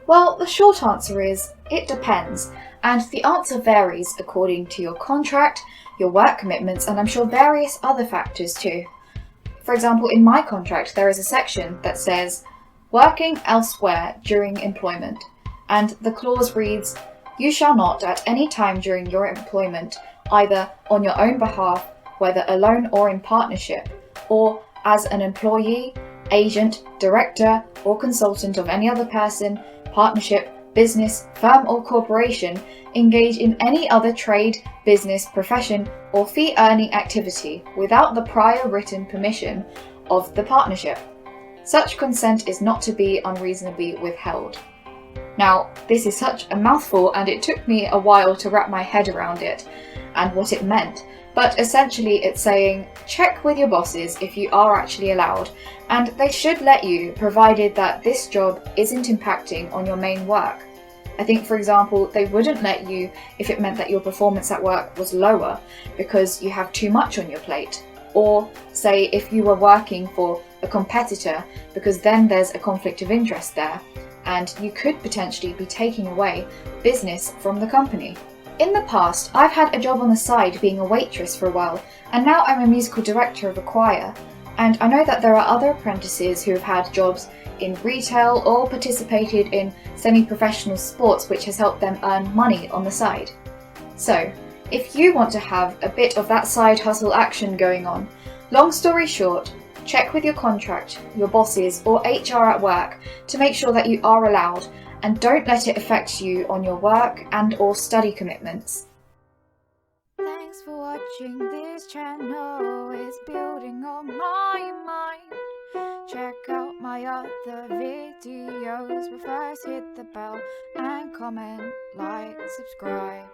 Well, the short answer is it depends, and the answer varies according to your contract, your work commitments, and I'm sure various other factors too. For example, in my contract, there is a section that says working elsewhere during employment, and the clause reads, "You shall not at any time during your employment, either on your own behalf, whether alone or in partnership, or as an employee, agent, director, or consultant of any other person, partnership, business, firm, or corporation, engage in any other trade, business, profession, or fee-earning activity without the prior written permission of the partnership. Such consent is not to be unreasonably withheld." Now, this is such a mouthful, and it took me a while to wrap my head around it and what it meant. But essentially it's saying, check with your bosses if you are actually allowed, and they should let you, provided that this job isn't impacting on your main work. I think, for example, they wouldn't let you if it meant that your performance at work was lower because you have too much on your plate. Or, say, if you were working for a competitor, because then there's a conflict of interest there, and you could potentially be taking away business from the company. In the past, I've had a job on the side being a waitress for a while, and now I'm a musical director of a choir. And I know that there are other apprentices who have had jobs in retail or participated in semi-professional sports, which has helped them earn money on the side. So, if you want to have a bit of that side hustle action going on, long story short, check with your contract, your bosses, or HR at work to make sure that you are allowed, and don't let it affect you on your work and or study commitments. Thanks for watching this channel, it's building on my mind. Check out my other videos, but first hit the bell and comment, like, subscribe.